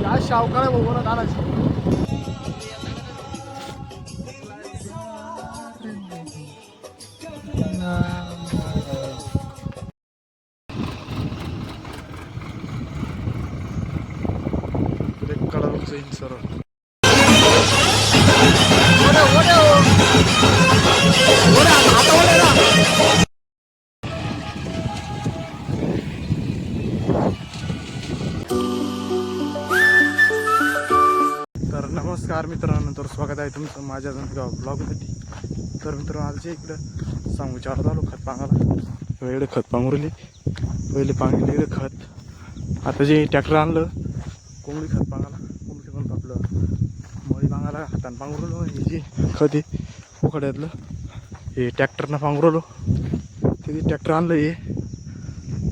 या शावकाला बघून आणायचं. कडा जाईन सर. तर नमस्कार मित्रांनो, तर स्वागत आहे तुमचं माझ्या ब्लॉगमध्ये. तर मित्रांनो, आजच्या इकडं सांगू चालत आलो खत पांगाला. इकडे खत पांघरली, पहिले पांगले इकडे खत. आता जे ट्रॅक्टर आणलं कोंबडी खत पांगाला, कोंबडी पण आपलं मळी पांगाला हातानं पांघरलो. हे जे खत आहे उकड्यातलं हे ट्रॅक्टरनं पांघरलो. ते ट्रॅक्टर आणलं हे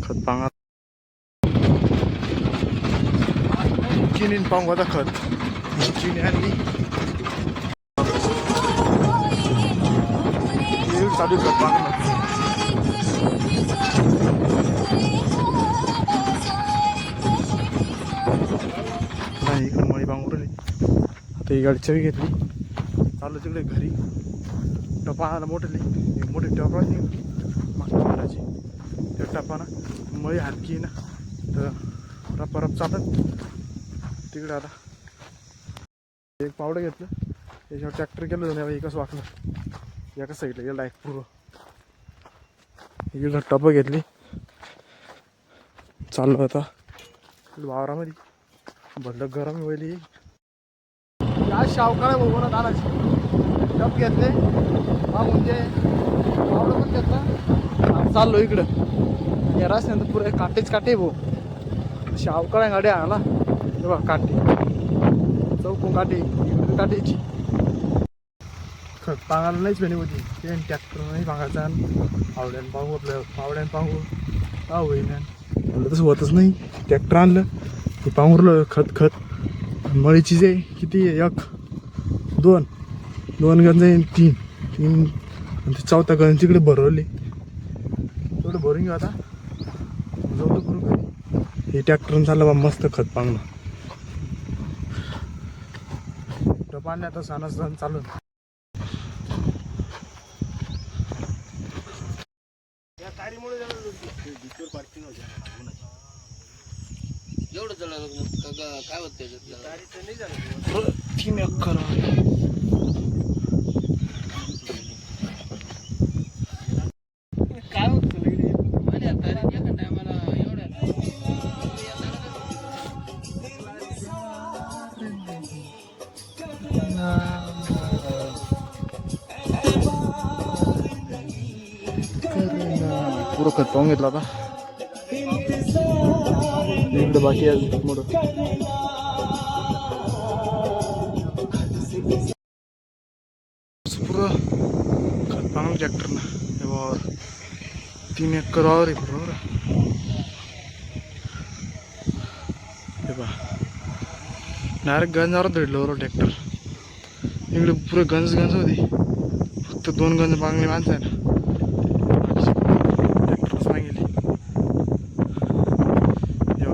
खत पांगाला. चिनीन पांगू आता खत. चिनी आणली चालू खत पांगलं. नाही इकडे मळी पांघरली. आता ही गाडी चवी घेतली, चालू तिकडे घरी. टपा मोठली मोठी टपा मागच्या घराची. त्या टपानं मळी हलकी ना, तर रप चालत तिकडे. आता एक पावडं घेतलं, त्याच्यावर ट्रॅक्टर केलं जाऊन एकच वाकलं. एका साईडला गेला एक पूर्व. इकडं टपं घेतली, चाललो आता वावरामध्ये. भरलं गरम व्हायली. या शावकाला बघून आणायची. टप घेतले म्हणजे पावडं पण घेतलं. चाललो इकडं. या रस्त्यानंतर पुरे काटेच काटे भाऊ. शावकाळ्या गाड्या आला तेव्हा काटे चौकून काटे इकडे काटेची. खत पांगायला नाहीच वेणी होती. ते ट्रॅक्टर नाही पांगायचा. पावड्यानं पांगू आपलं, पावड्यानं पांगू का होईन. म्हणलं तसं होतच नाही. ट्रॅक्टर आणलं ते पांघरलं खत. मळीची जे किती एक दोन गंज आहे, तीन आणि ते चौथा गंज तिकडे भरवले. तेवढं भरून घेऊ आता. जाऊ करू घरी. हे ट्रॅक्टरनं चाललं बा मस्त खत पांगणं. पाणी आता सण चालू. एवढं झालं काय होत त्याच्यात? 3 एकर काय होत माझ्या एका टायमाला एवढ्या पुरं खत पाहून घेतलं आता. इकडे बाकी आहे मोठं. पुरं खत पाहून ट्रॅक्टरनं. हे वावर 3 एकर वावर आहे बरोबर. हे पहा डायरेक्ट गंजावर धडलं बरोबर ट्रॅक्टर. इकडे पुरे गंज होती. फक्त 2 गंज मागणी माणसं आहे ना. ट्रॅक्टरच मागितली.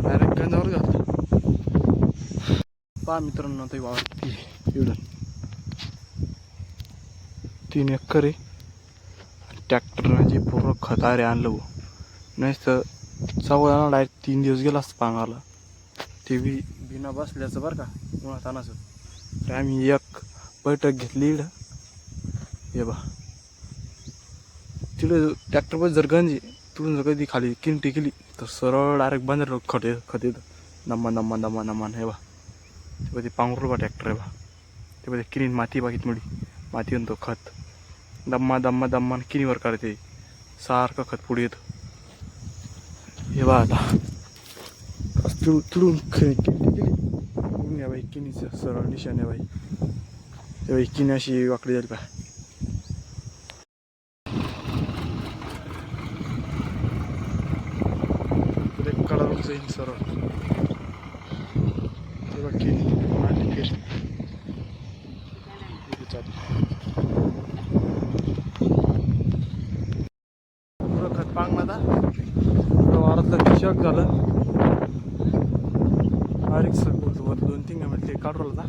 डायरेक्ट गंजावर घातलं. पहा मित्रांनो, ते वावर किती एवढं 3 एकर आहे. ट्रॅक्टरनं जे पूर्ण खतारे आणलं हो, नाहीच तर चौघांना डायरेक्ट 3 दिवस गेला असतं पांगाला. ते बी बिना बसल्याचं बरं का उन्हात आणायचं. तर आम्ही एक बैठक घेतली इकडं. हे बा तिकडे ट्रॅक्टर पण जर गंज तिकडून जर कधी खाली किंटी केली तर सरळ डायरेक्ट बंद खत येतं. दम्मा. हे बा ते ते पांघरू बा ट्रॅक्टर आहे बा. ते बघा किनीन माती बाकीत मिळी माती आणतो खत. दम्मा किनीवर काढते सारखं खत पुढे येतं. हे बा आता तुडून किंटी केली. या बाई किनीचं सरळ निशाण आहे बाई. ते बाई किनी अशी वाकडी झाली पा. कडा जाईन सरळ. ते बघ किनी मांडली केली. पुरं खत पांगला आता. वारातलं निशक झालं. डायरेक्ट सर बोलतो 2-3 मिनिट काढू राहिला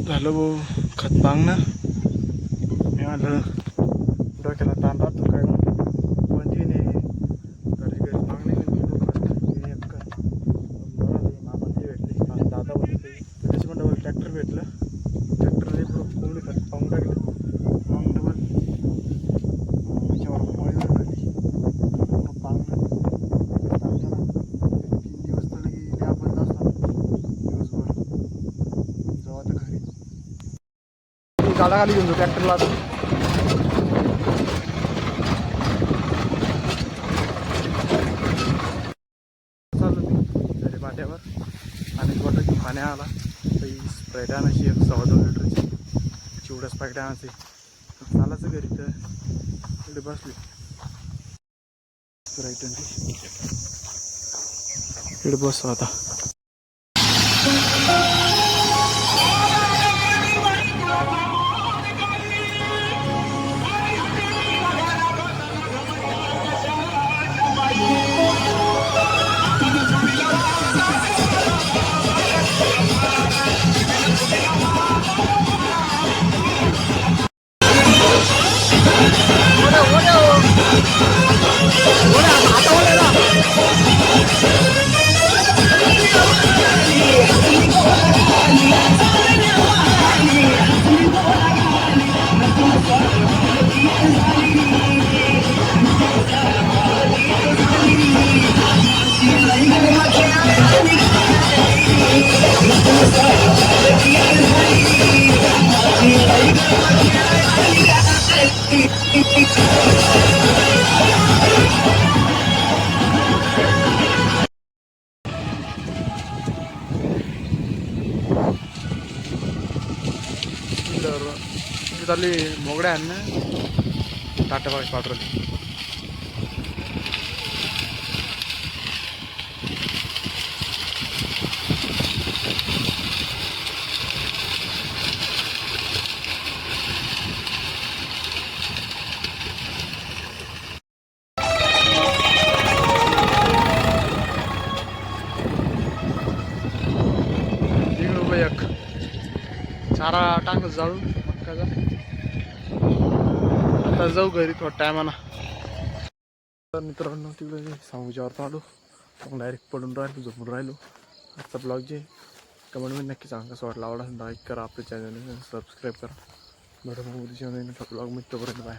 झालं भाऊ खत पांग ना मी म्हणलं डोक्याला ताण राहतो काय पण तिने घरी घरी मागणे एक मामा ते भेटले मला दादा बोलते त्याच्या पण डबल ट्रॅक्टर भेटलं ट्रॅक्टरने कोंबडी खत पाहून टाकलं मग डबल त्याच्यावर मळी झाली पांगलं टाकताना 3 दिवस तरी गेले आपण असतात दिवसभर जेव्हा तर घरी गाडा खाली घेऊन ट्रॅक्टरला चालू मी घरी पाट्यावर आणि बॉटल घेऊन पाणी आला स्प्राईट आणायची 1.25 लिटरची चिवडा स्प्राईट आणायची चालायचं घरी तर इकडे बसली स्प्राईट इकडे बसतो आता चालली मोगड्या आहे ना टाटा बाग पाठवली एक चारा टाकलं जाळून मक्काचा आता जाऊ घरी थोडा टायमाना तर मित्रांनो तिकडे सावजीवर आलो मग डायरेक्ट पडून राहिलो झोपून राहिलो आजचा ब्लॉग जे कमेंटमध्ये नक्की सांगा कसं वाटलं आवडा लाईक करा आपल्या चॅनलला सबस्क्राईब करा बरं मग उद्याच्या ब्लॉग मी तोपर्यंत बाय